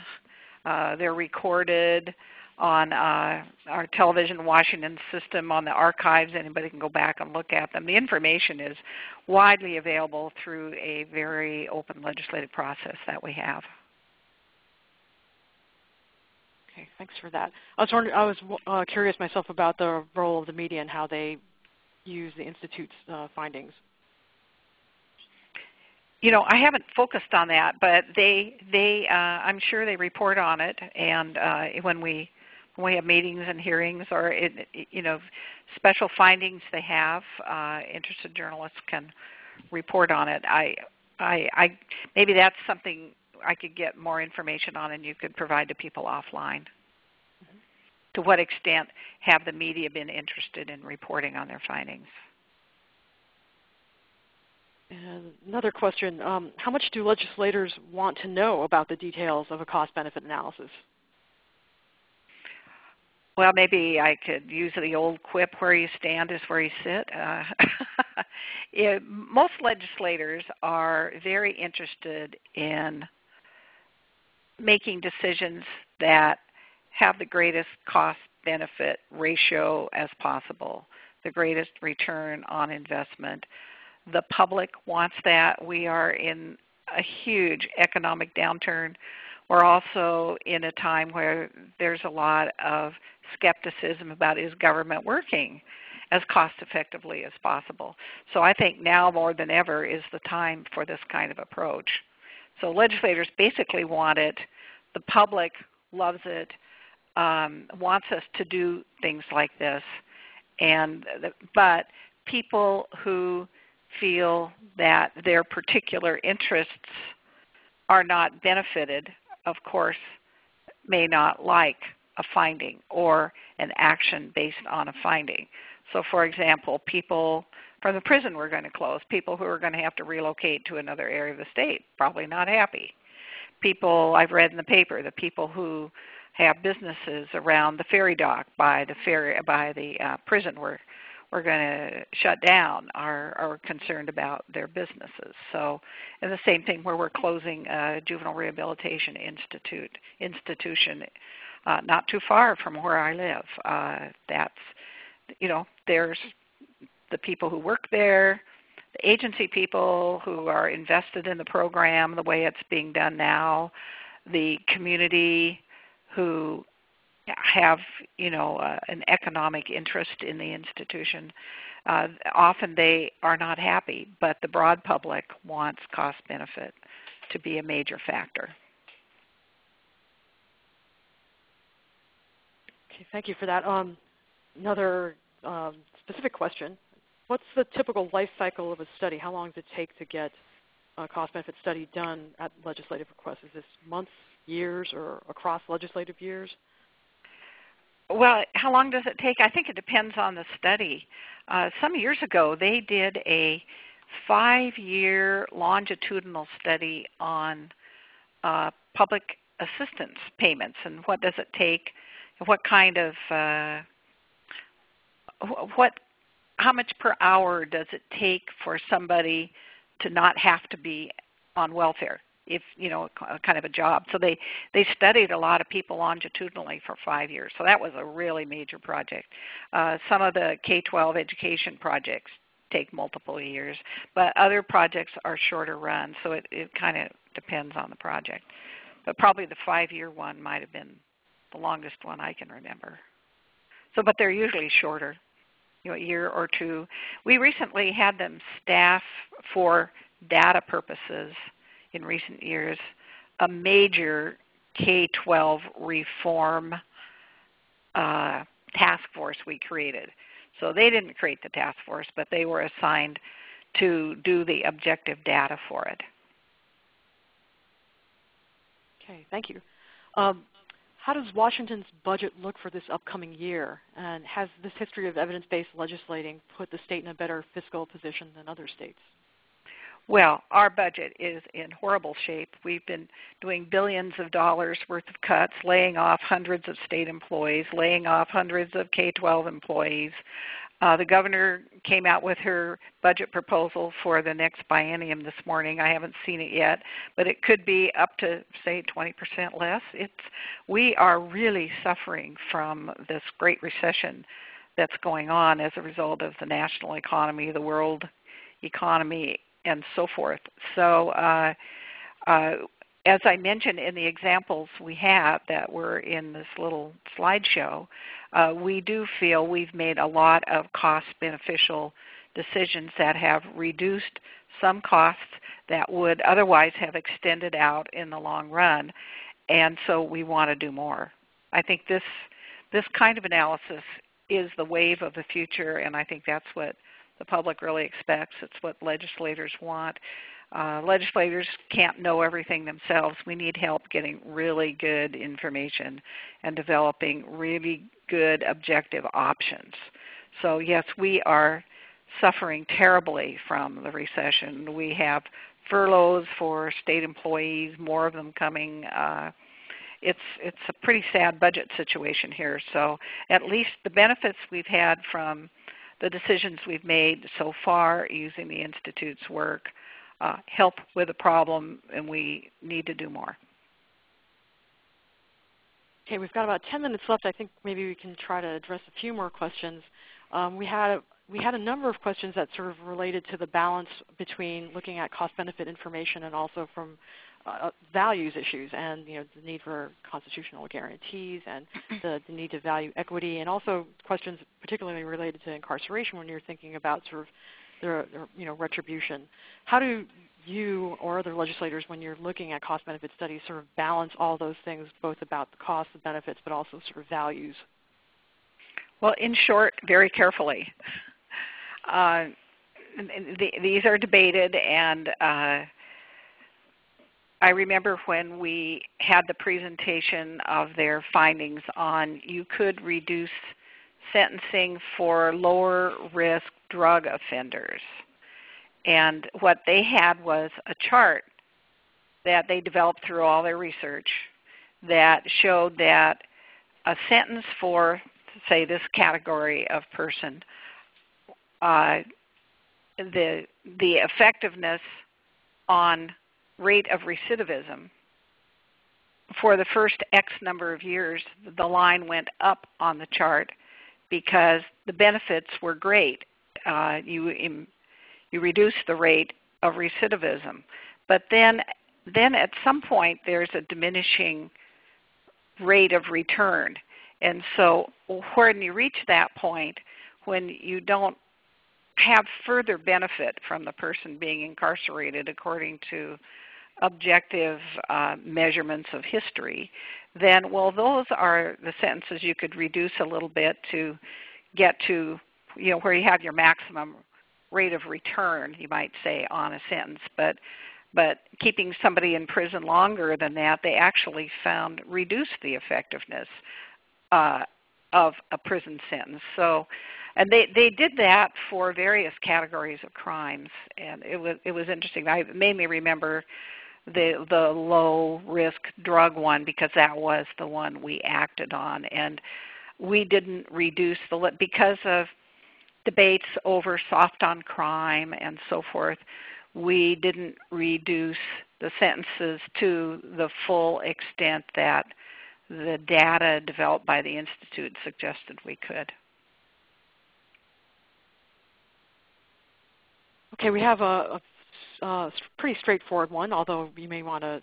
They're recorded on our television Washington system, on the archives. Anybody can go back and look at them. The information is widely available through a very open legislative process that we have. Okay, thanks for that. I was curious myself about the role of the media and how they use the Institute's findings. I haven't focused on that, but I'm sure they report on it, and when we have meetings and hearings or special findings they have, interested journalists can report on it. Maybe that's something I could get more information on and you could provide to people offline. To what extent have the media been interested in reporting on their findings? And another question, how much do legislators want to know about the details of a cost-benefit analysis? Well, maybe I could use the old quip, where you stand is where you sit. Most legislators are very interested in making decisions that have the greatest cost-benefit ratio as possible, the greatest return on investment. The public wants that. We are in a huge economic downturn. We're also in a time where there's a lot of skepticism about, is government working as cost effectively as possible? So I think now more than ever is the time for this kind of approach. So legislators basically want it. The public loves it, wants us to do things like this. But people who feel that their particular interests are not benefited, of course, may not like a finding or an action based on a finding. So for example, people from the prison we're going to close, people who are going to have to relocate to another area of the state, probably not happy. People I've read in the paper, the people who have businesses around the ferry dock by the prison we're going to shut down are concerned about their businesses. So, and the same thing where we're closing a juvenile rehabilitation institution not too far from where I live. There's the people who work there, the agency people who are invested in the program the way it's being done now, the community who have an economic interest in the institution. Often they are not happy, but the broad public wants cost benefit to be a major factor. Okay, thank you for that. Another specific question. What's the typical life cycle of a study? How long does it take to get a cost-benefit study done at legislative request? Is this months, years, or across legislative years? Well, how long does it take? I think it depends on the study. Some years ago, they did a 5-year longitudinal study on public assistance payments and what does it take, what kind of, how much per hour does it take for somebody to not have to be on welfare, if kind of a job. So they studied a lot of people longitudinally for 5 years. So that was a really major project. Some of the K-12 education projects take multiple years, but other projects are shorter run. So it kind of depends on the project. But probably the 5-year one might have been the longest one I can remember. So, but they're usually shorter, a year or two. We recently had them staff for data purposes in recent years a major K-12 reform task force we created. So they didn't create the task force, but they were assigned to do the objective data for it. Okay, thank you. How does Washington's budget look for this upcoming year? And has this history of evidence-based legislating put the state in a better fiscal position than other states? Well, our budget is in horrible shape. We've been doing billions of dollars worth of cuts, laying off hundreds of state employees, laying off hundreds of K-12 employees. The governor came out with her budget proposal for the next biennium this morning. I haven't seen it yet, but it could be up to, say, 20% less. We are really suffering from this great recession that's going on as a result of the national economy, the world economy, and so forth. So as I mentioned in the examples we have that were in this little slideshow, we do feel we've made a lot of cost-beneficial decisions that have reduced some costs that would otherwise have extended out in the long run, and so we want to do more. I think this kind of analysis is the wave of the future, and I think that's what the public really expects. It's what legislators want. Legislators can't know everything themselves. We need help getting really good information and developing really good objective options. So yes, we are suffering terribly from the recession. We have furloughs for state employees, more of them coming. It's a pretty sad budget situation here. So at least the benefits we've had from the decisions we've made so far using the Institute's work help with the problem, and we need to do more. Okay, we've got about 10 minutes left. I think maybe we can try to address a few more questions. We had a number of questions that sort of related to the balance between looking at cost-benefit information and also from values issues, and the need for constitutional guarantees and the need to value equity, and also questions particularly related to incarceration when you're thinking about sort of the retribution. How do you or other legislators, when you're looking at cost-benefit studies, sort of balance all those things, both about the cost, the benefits, but also sort of values? Well, in short, very carefully. These are debated, and I remember when we had the presentation of their findings on you could reduce sentencing for lower risk drug offenders. And what they had was a chart that they developed through all their research that showed that a sentence for, say, this category of person, the effectiveness on rate of recidivism for the first X number of years, the line went up on the chart because the benefits were great. You reduce the rate of recidivism. But then at some point there's a diminishing rate of return. And so when you reach that point, when you don't have further benefit from the person being incarcerated according to objective measurements of history, then, well, those are the sentences you could reduce a little bit to get to, where you have your maximum rate of return, you might say, on a sentence. But keeping somebody in prison longer than that, they actually found reduced the effectiveness of a prison sentence. So, and they did that for various categories of crimes, and it was interesting. It made me remember the low risk drug one, because that was the one we acted on, and we didn't reduce because of debates over soft on crime and so forth. We didn't reduce the sentences to the full extent that the data developed by the Institute suggested we could. Okay, we have a pretty straightforward one, although you may want to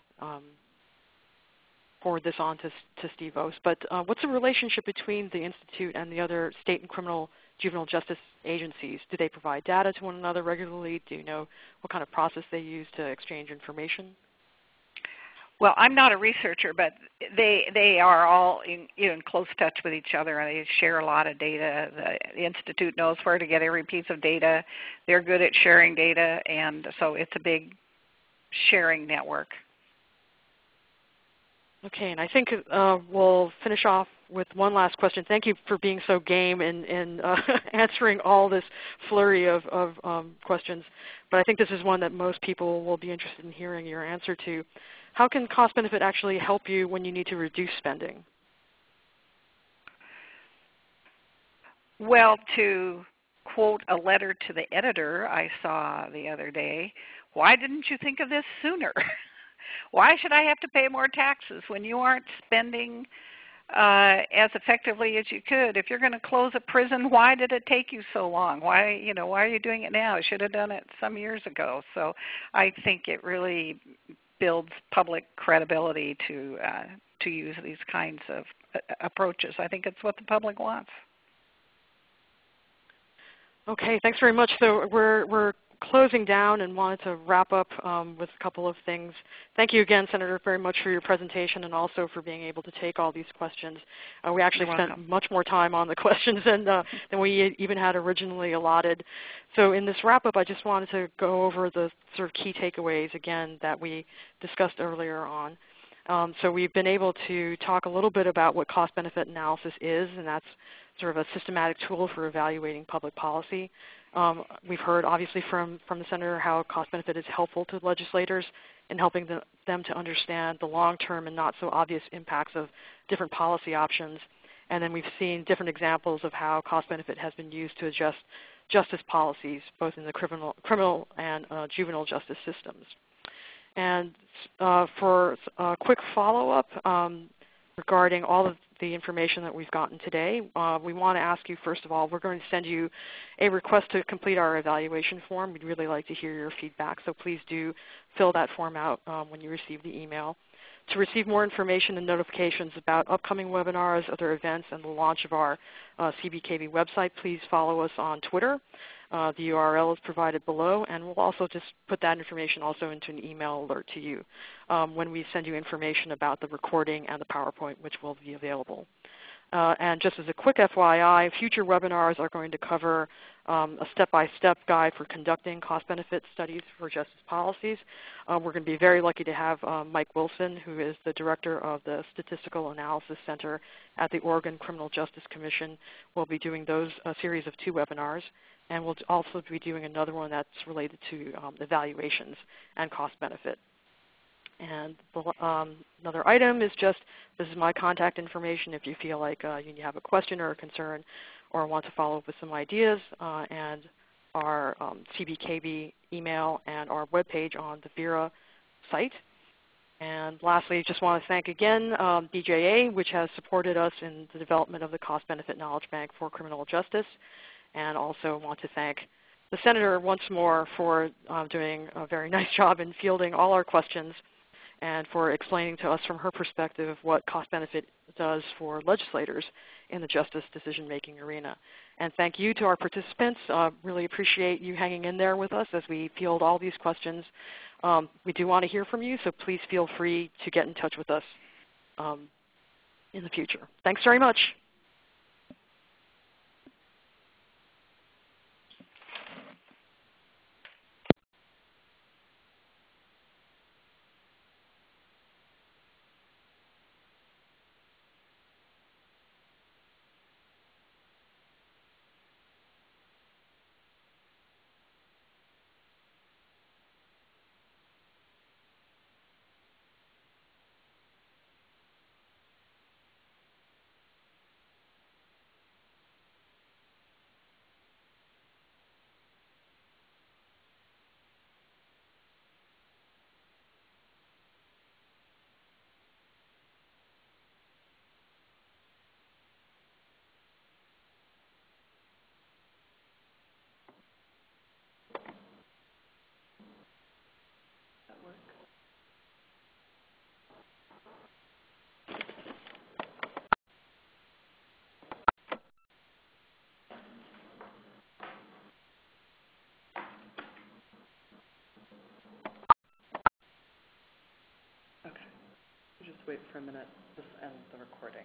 forward this on to Steve Ost. But what's the relationship between the Institute and the other state and criminal juvenile justice agencies? Do they provide data to one another regularly? Do you know what kind of process they use to exchange information? Well, I'm not a researcher, but they are all in close touch with each other, and they share a lot of data. The Institute knows where to get every piece of data. They're good at sharing data, and so it's a big sharing network. Okay, and I think we'll finish off with one last question. Thank you for being so game in answering all this flurry of questions. But I think this is one that most people will be interested in hearing your answer to. How can cost-benefit actually help you when you need to reduce spending? Well, to quote a letter to the editor I saw the other day, why didn't you think of this sooner? Why should I have to pay more taxes when you aren't spending as effectively as you could? If you're going to close a prison, why did it take you so long? Why are you doing it now? I should have done it some years ago. So I think it really builds public credibility to use these kinds of approaches. I think it's what the public wants. Okay, thanks very much. So we're closing down and wanted to wrap up with a couple of things. Thank you again, Senator, very much for your presentation and also for being able to take all these questions. We actually spent much more time on the questions than we even had originally allotted. So in this wrap-up, I just wanted to go over the sort of key takeaways again that we discussed earlier on. So we've been able to talk a little bit about what cost-benefit analysis is, and that's sort of a systematic tool for evaluating public policy. We've heard obviously from the Senator how cost-benefit is helpful to legislators in helping them to understand the long-term and not so obvious impacts of different policy options. And then we've seen different examples of how cost-benefit has been used to adjust justice policies, both in the criminal and juvenile justice systems. And for a quick follow-up regarding all of the information that we've gotten today, we want to ask you, first of all, we're going to send you a request to complete our evaluation form. We'd really like to hear your feedback, so please do fill that form out when you receive the email. To receive more information and notifications about upcoming webinars, other events, and the launch of our CBKB website, please follow us on Twitter. The URL is provided below, and we'll also just put that information also into an email alert to you when we send you information about the recording and the PowerPoint, which will be available. And just as a quick FYI, future webinars are going to cover a step-by-step guide for conducting cost-benefit studies for justice policies. We're going to be very lucky to have Mike Wilson, who is the director of the Statistical Analysis Center at the Oregon Criminal Justice Commission. We'll be doing those series of 2 webinars. And we'll also be doing another one that's related to evaluations and cost-benefit. And another item is just, this is my contact information if you feel like you have a question or a concern or want to follow up with some ideas, and our CBKB email and our webpage on the Vera site. And lastly, just want to thank again BJA, which has supported us in the development of the Cost-Benefit Knowledge Bank for Criminal Justice. And also want to thank the Senator once more for doing a very nice job in fielding all our questions and for explaining to us from her perspective what cost-benefit does for legislators in the justice decision-making arena. And thank you to our participants. Really appreciate you hanging in there with us as we field all these questions. We do want to hear from you, so please feel free to get in touch with us in the future. Thanks very much. Just wait for a minute. This ends the recording.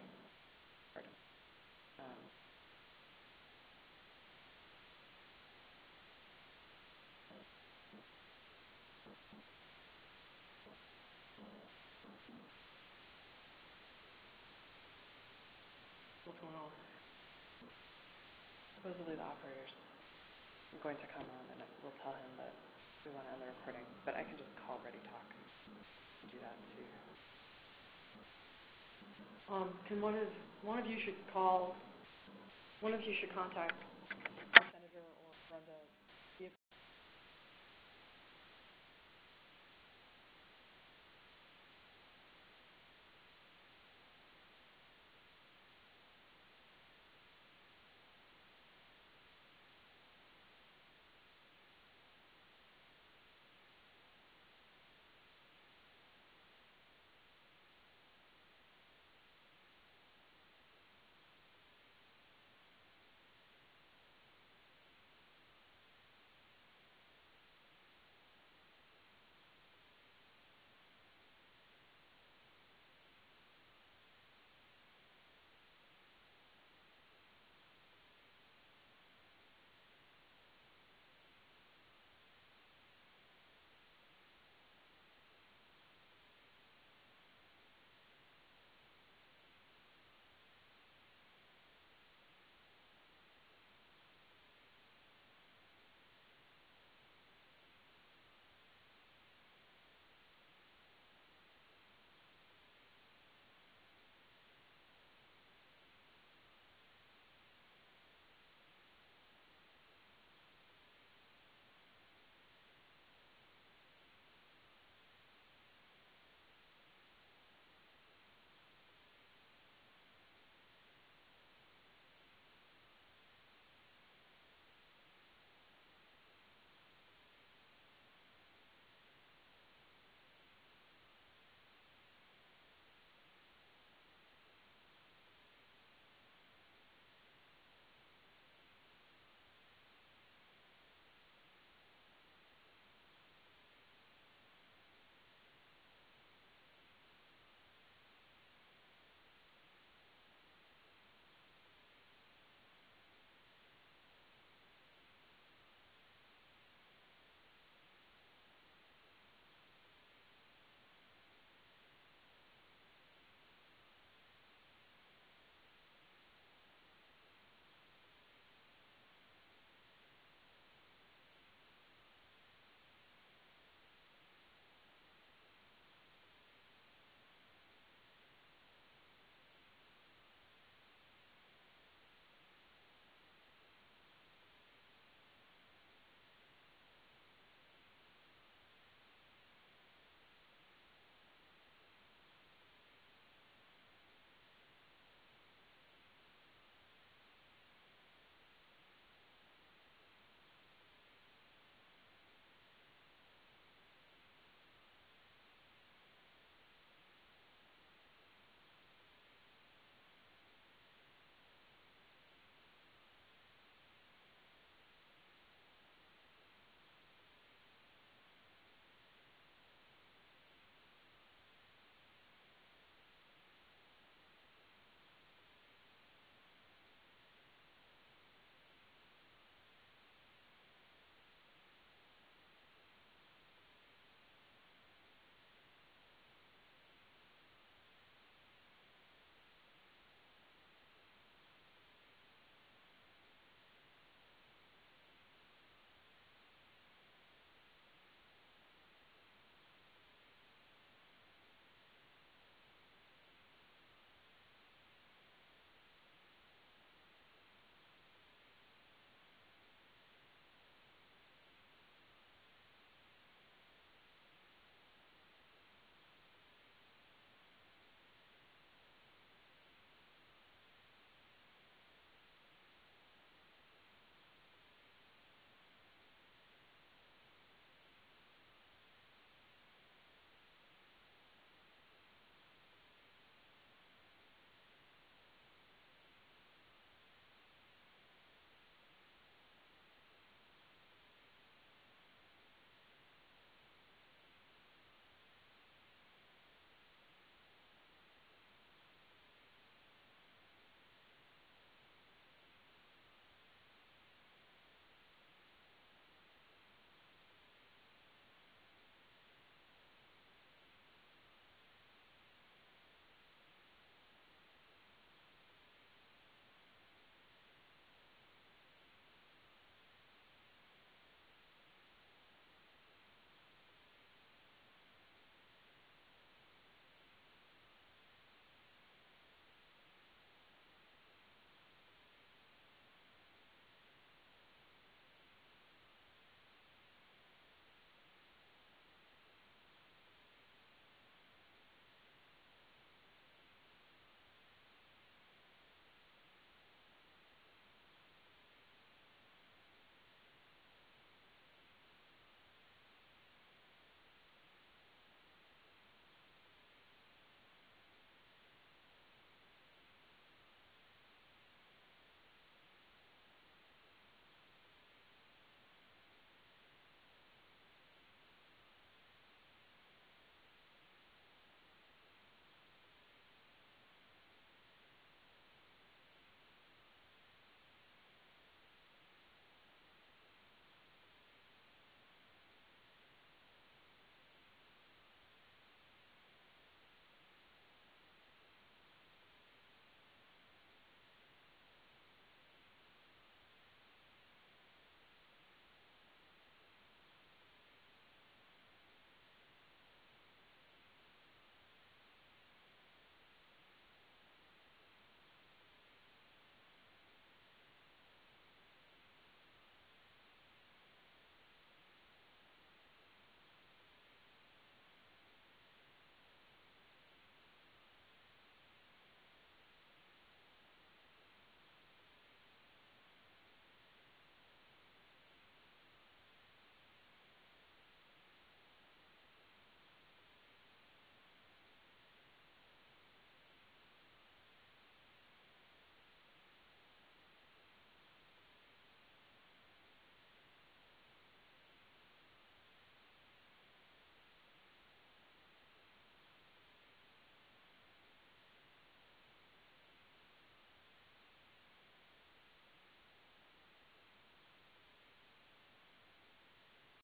What's going on? Supposedly the operator's going to come on, and we'll tell him that we want to end the recording. But I can just call Ready Talk and do that too. Can one of you should contact